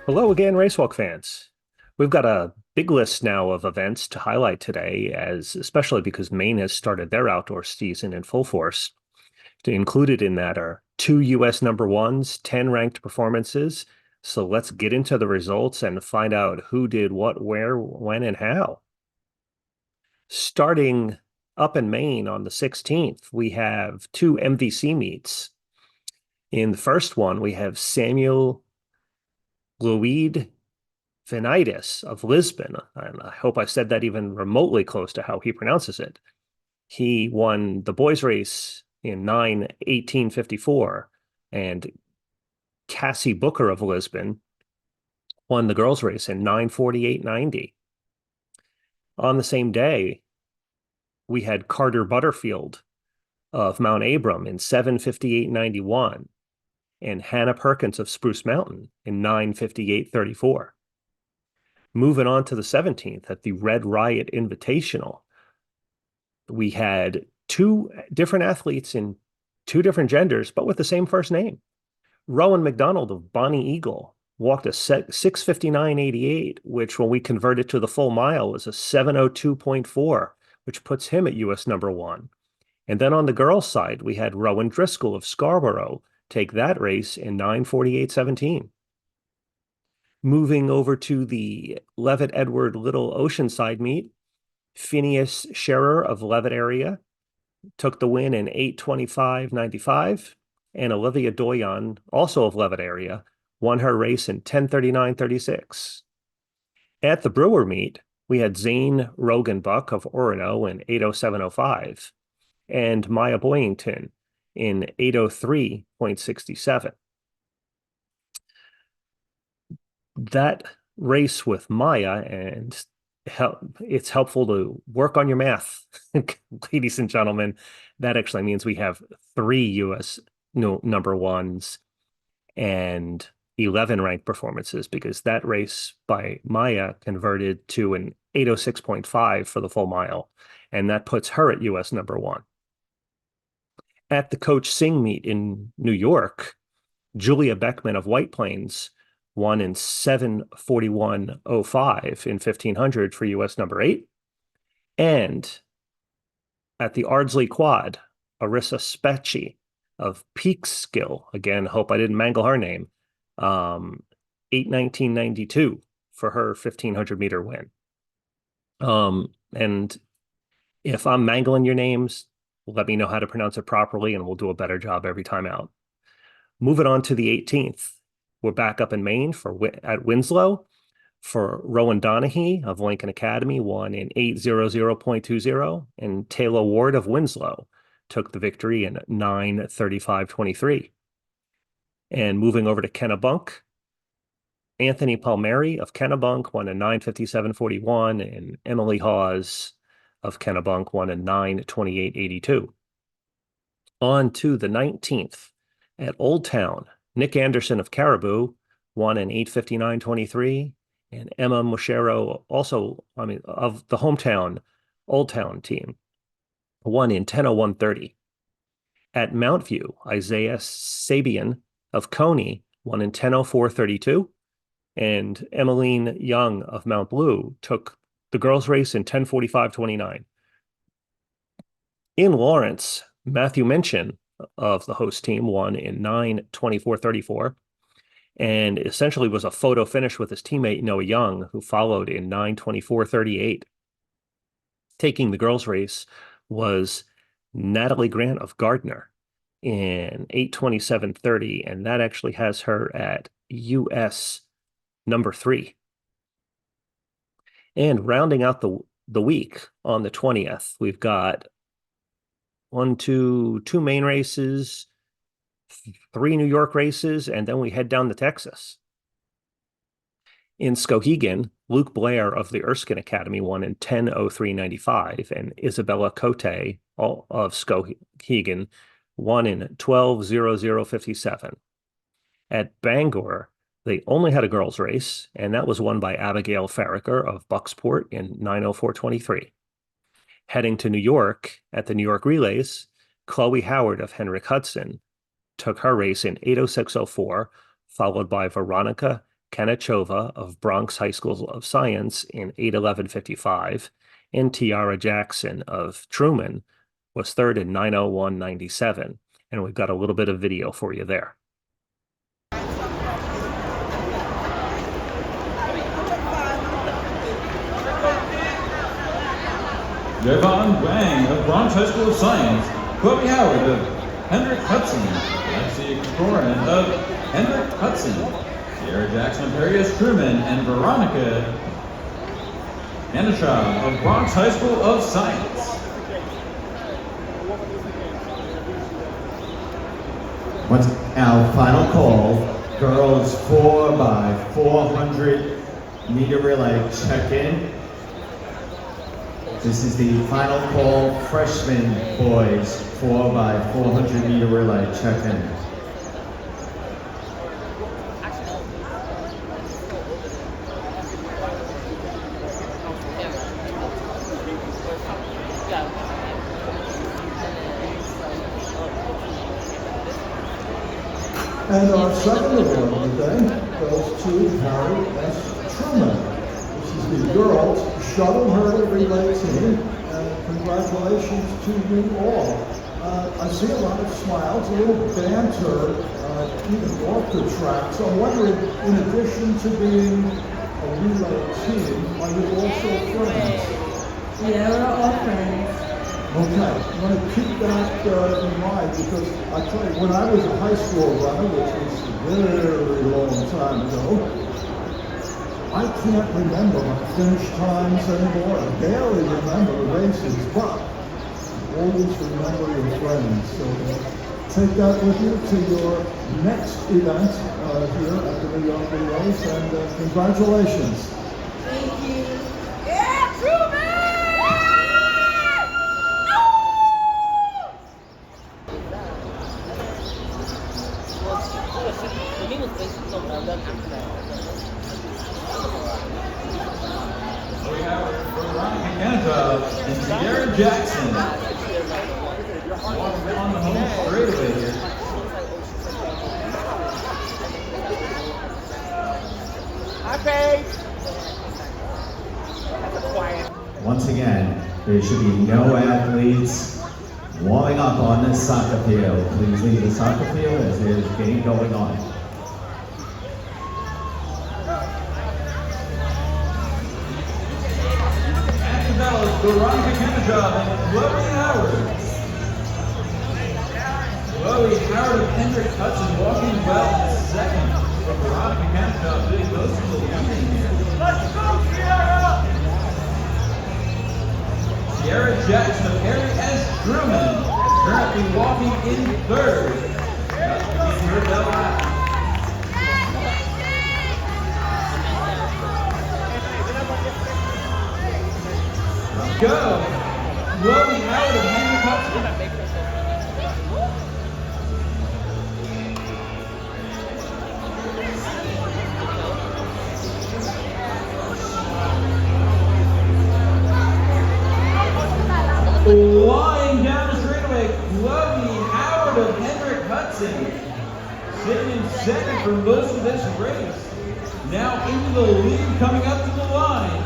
Hello again, Racewalk fans. We've got a big list now of events to highlight today, as especially because Maine has started their outdoor season in full force. Included in that are two U.S. number ones, 10 ranked performances. So let's get into the results and find out who did what, where, when, and how. Starting up in Maine on the 16th, we have two MVC meets. In the first one, we have Samuel Louide Venitis of Lisbon, and I hope I said that even remotely close to how he pronounces it. He won the boys' race in 9:18:54, and Cassie Booker of Lisbon won the girls' race in 9:48:90. On the same day, we had Carter Butterfield of Mount Abram in 7:58:91, and Hannah Perkins of Spruce Mountain in 9:58:34. Moving on to the 17th at the Red Riot Invitational, we had two different athletes in two different genders, but with the same first name. Rowan McDonald of Bonnie Eagle walked a 6:59:88, which when we convert it to the full mile is a 7:02.4, which puts him at US number one. And then on the girls' side, we had Rowan Driscoll of Scarborough take that race in 9:48:17. Moving over to the Leavitt Edward Little Oceanside meet, Phineas Scherer of Leavitt area took the win in 8:25:95, and Olivia Doyon, also of Leavitt area, won her race in 10:39:36. At the Brewer meet, we had Zane Rogan-Buck of Orono in 8:07:05 and Maya Boyington in 8:03.67. That race with Maya, and it's helpful to work on your math, ladies and gentlemen. That actually means we have three U.S. number ones and 11 ranked performances, because that race by Maya converted to an 8:06.5 for the full mile, and that puts her at U.S. number one. At the Coach Singh meet in New York, Julia Beckman of White Plains won in 7:41:05 in 1500 for US number 8. And at the Ardsley Quad, Arissa Specchi of Peekskill, again, hope I didn't mangle her name, 8:19:92 for her 1500 meter win. And if I'm mangling your names, let me know how to pronounce it properly, and we'll do a better job every time out. Moving on to the 18th. We're back up in Maine at Winslow for Rowan Donahue of Lincoln Academy, won in 8:00.20, and Taylor Ward of Winslow took the victory in 9:35:23. And moving over to Kennebunk, Anthony Palmieri of Kennebunk won in 9:57:41, and Emily Hawes of Kennebunk won in 9:28:82. On to the 19th at Old Town. Nick Anderson of Caribou won in 8:59:23, and Emma Moschero, also, of the hometown Old Town team, won in 10:01:30. At Mount View, Isaiah Sabian of Coney won in 10:04:32, and Emmeline Young of Mount Blue took the girls' race in 10:45:29. In Lawrence, Matthew Minchin of the host team won in 9:24:34, and essentially was a photo finish with his teammate Noah Young, who followed in 9:24:38. Taking the girls' race was Natalie Grant of Gardner in 8:27:30, and that actually has her at US number 3. And rounding out the week on the 20th, we've got two main races, 3 New York races, and then we head down to Texas. In Skowhegan, Luke Blair of the Erskine Academy won in 10:03:95, and Isabella Cote of Skowhegan won in 12:00:57. At Bangor, they only had a girls' race, and that was won by Abigail Farraker of Bucksport in 9:04:23. Heading to New York at the New York Relays, Chloe Howard of Henrik Hudson took her race in 8:06:04, followed by Veronica Kanachova of Bronx High School of Science in 8:11:55, and Tiara Jackson of Truman was third in 9:01:97. And we've got a little bit of video for you there. Devon Wang of Bronx High School of Science, Chloe Howard of Hendrick Hudson, Alexia Corin of Hendrick Hudson, Sierra Jackson of Harry S. Truman, and Veronica Anisha of Bronx High School of Science. What's our final call? Girls 4x400 meter relay check-in. This is the final call. Freshman boys 4x400 meter relay check-in. And our second award of the day goes to Harry S. Truman. This is the girls shuttle hurdle relay team, and congratulations to you all. I see a lot of smiles, a little banter, even off the track. So I'm wondering, in addition to being a relay team, are you also friends? Yeah, we're all friends. Okay, I'm going to keep that in mind, because I tell you, when I was a high school runner, which was a very long time ago, I can't remember my finish times anymore. I barely remember the races, but always remember your friends. So take that with you to your next event here at the York and Maine, and congratulations. Thank you. Yeah, Truman! Chloe Howard, Veronica Anisha, and Sierra Jackson. Walking on the home straightaway here. Once again, there should be no athletes warming up on this soccer field. Please leave the soccer field as there's a game going on. Veronica Anisha and Chloe Howard. Chloe Howard of Hendrick Hudson walking well in second. But Veronica Anisha being those two will be coming here. Let's go, Sierra! Sierra Jackson of Harry S. Truman currently walking in third. That's getting her bell out. Go! Chloe Howard of Hendrick Hudson. Flying down the straightaway, Chloe Howard of Hendrick Hudson. Sitting in second for most of this race. Now into the lead, coming up to the line.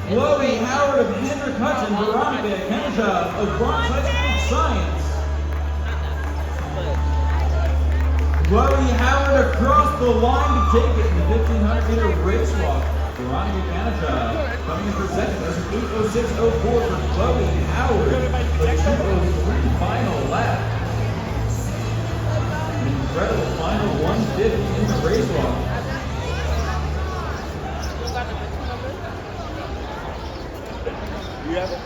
Chloe Howard of Hendrick Hudson, Veronica Anisha of Bronx High School of Science. Chloe Howard across the line to take it in the 1,500 meter race walk. Veronica Anisha coming in for second. That's an 8:06:04 for Chloe Howard. A 2:03 final lap. An incredible final 150 in the race walk. You have it?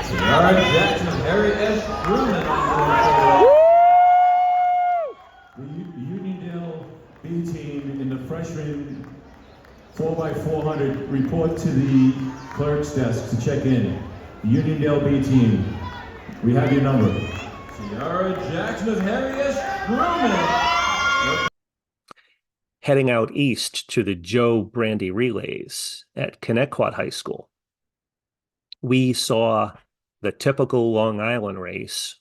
Sierra Jackson of Harry S. Truman. The Uniondale B team in the freshman 4x400 report to the clerk's desk to check in. The Uniondale B team, we have your number. Sierra Jackson of Harry S. Truman. Heading out east to the Brandi Relays at Kennebunk High School, we saw the typical Long Island race,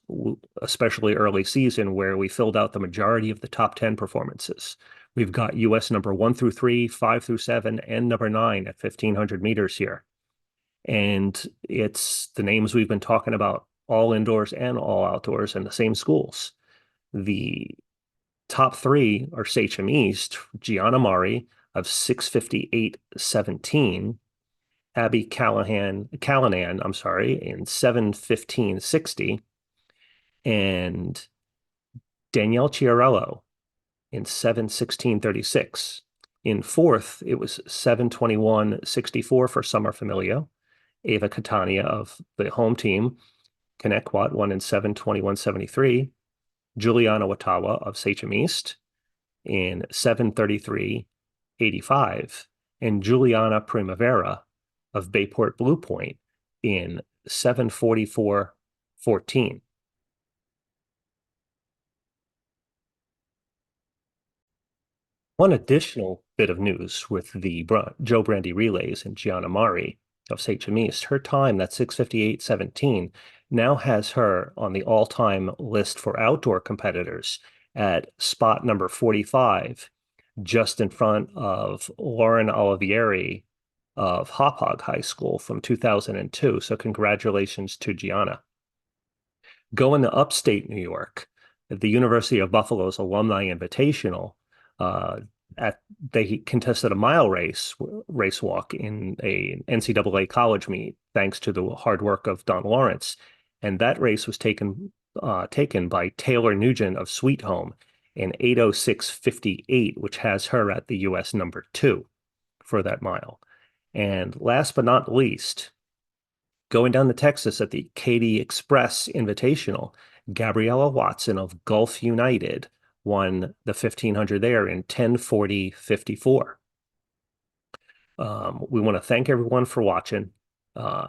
especially early season, where we filled out the majority of the top 10 performances. We've got US number 1 through 3, 5 through 7, and number 9 at 1,500 meters here. And it's the names we've been talking about, all indoors and all outdoors in the same schools. The top 3 are Sachem East, Gianna Mauri of 6:58.17, Abby Callanan, in 7:15.60, and Danielle Chiarello in 7:16.36. In 4th, it was 7:21.64 for Summer Familio. Ava Catania of the home team, Kennebunk, won in 7:21.73. Juliana Watawa of Sachem East in 7:33.85, and Juliana Primavera of Bayport Blue Point in 7:44.14. One additional bit of news with the Brandi Relays and Gianna Mauri of Sachem East, her time, that 6:58.17, now has her on the all-time list for outdoor competitors at spot number 45, just in front of Lauren Olivieri of Hauppauge High School from 2002. So congratulations to Gianna. Going to upstate New York, at the University of Buffalo's Alumni Invitational, they contested a mile racewalk in a NCAA college meet, thanks to the hard work of Don Lawrence. And that race was taken by Taylor Nugent of Sweet Home in 8:06.58, which has her at the US number 2 for that mile. And last but not least, going down to Texas at the Katy Express Invitational, Gabriella Watson of Gulf United won the 1,500 there in 10:40.54. We want to thank everyone for watching.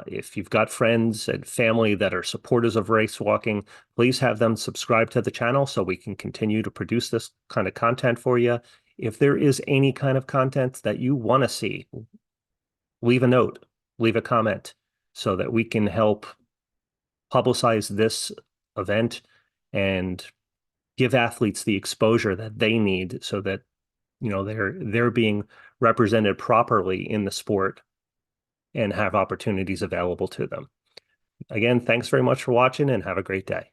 If you've got friends and family that are supporters of race walking, please have them subscribe to the channel so we can continue to produce this kind of content for you. If there is any kind of content that you want to see, leave a note, leave a comment so that we can help publicize this event and give athletes the exposure that they need so that, you know, they're being represented properly in the sport and have opportunities available to them. Again, thanks very much for watching and have a great day.